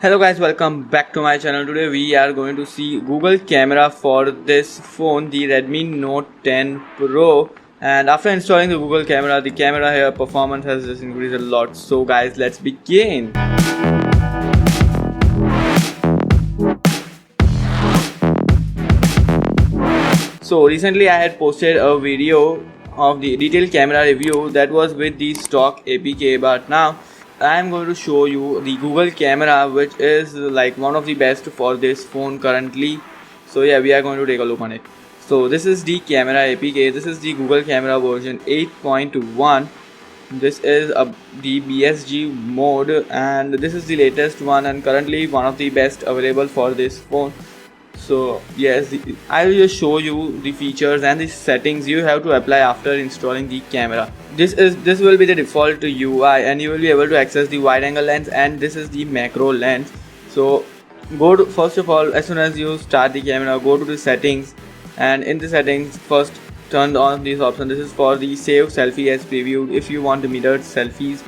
Hello guys, welcome back to my channel. Today we are going to see Google camera for this phone, the Redmi Note 10 Pro. And after installing the Google camera, the camera here performance has just increased a lot. So guys, let's begin. So recently I had posted a video of the detailed camera review that was with the stock APK, but now I am going to show you the Google camera, which is like one of the best for this phone currently. So yeah, we are going to take a look on it. So this is the camera APK. This is the Google camera version 8.1. This is the BSG mode, and this is the latest one and currently one of the best available for this phone. So yes, I will just show you the features and the settings you have to apply after installing the camera. This will be the default UI, and you will be able to access the wide angle lens, and this is the macro lens. So go to, first of all, as soon as you start the camera, go to the settings, and in the settings first turn on this option. This is for the save selfie as previewed. If you want mirrored selfies,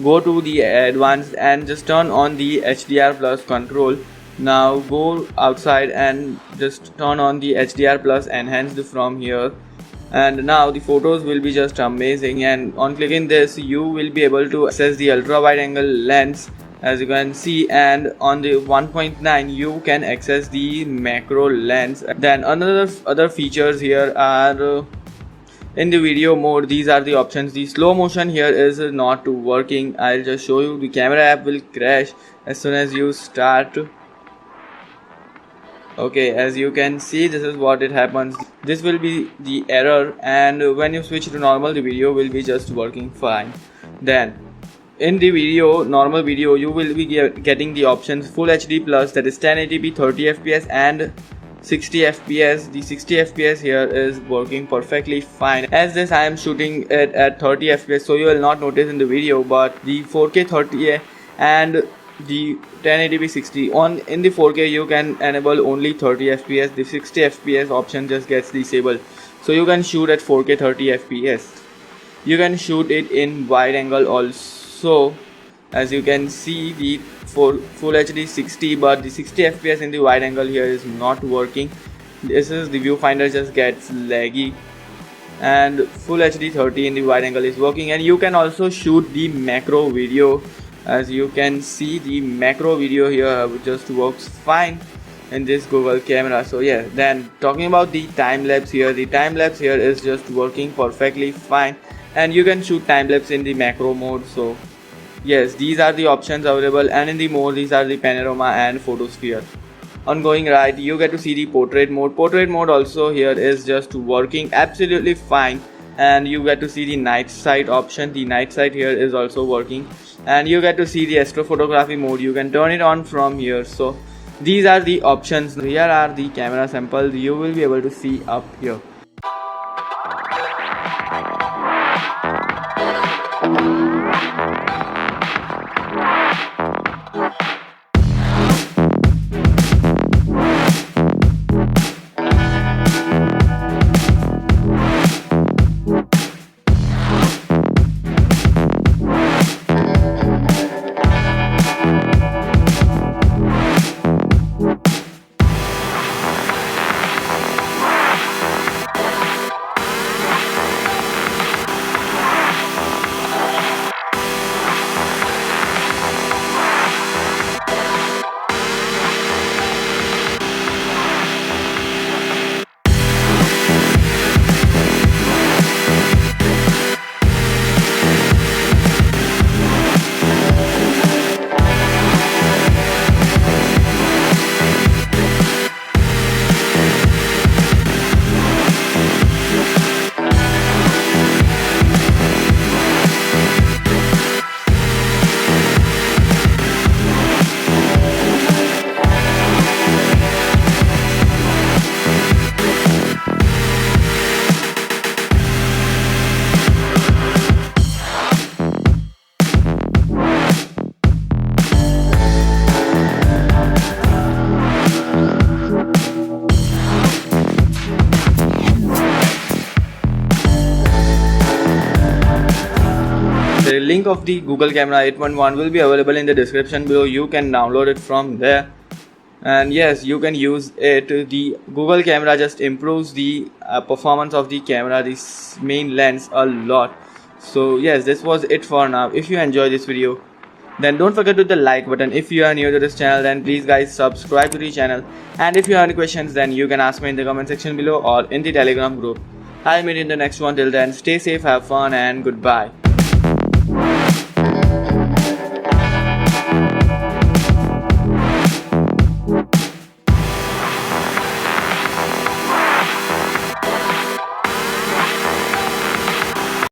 go to the advanced and just turn on the HDR plus control. Now go outside and just turn on the HDR plus enhanced from here, and now the photos will be just amazing. And on clicking this, you will be able to access the ultra wide angle lens, as you can see, and on the 1.9 you can access the macro lens. Then other features here are in the video mode. These are the options. The slow motion here is not working. I'll just show you. The camera app will crash as soon as you start. Okay, as you can see, this is what it happens. This will be the error, and when you switch to normal, the video will be just working fine. Then in the video, normal video, you will be getting the options full HD plus, that is 1080p 30 fps and 60 fps. The 60 fps here is working perfectly fine. As this I am shooting it at 30 fps, so you will not notice in the video, but the 4K 30 and the 1080p 60 on in the 4K you can enable only 30 fps. The 60 fps option just gets disabled, so you can shoot at 4K 30 fps. You can shoot it in wide angle also, as you can see, the full HD 60, but the 60 fps in the wide angle here is not working. This is the viewfinder just gets laggy, and full HD 30 in the wide angle is working. And you can also shoot the macro video. As you can see, the macro video here just works fine in this Google camera. So yeah, then talking about the time lapse here, the time lapse here is just working perfectly fine, and you can shoot time lapse in the macro mode. So yes, these are the options available, and in the mode, these are the panorama and photosphere. On going right, you get to see the portrait mode. Portrait mode also here is just working absolutely fine, and you get to see the night sight option. The night sight here is also working, and you get to see the astrophotography mode. You can turn it on from here. So these are the options. Here are the camera samples you will be able to see up here. link of the Google Camera 8.1 will be available in the description below. You can download it from there, and yes, you can use it. The Google Camera just improves the performance of the camera, this main lens, a lot. So yes, this was it for now. If you enjoyed this video, then don't forget to hit the like button. If you are new to this channel, then please guys subscribe to the channel, and if you have any questions, then you can ask me in the comment section below or in the Telegram group. I'll meet you in the next one. Till then, stay safe, have fun, and goodbye.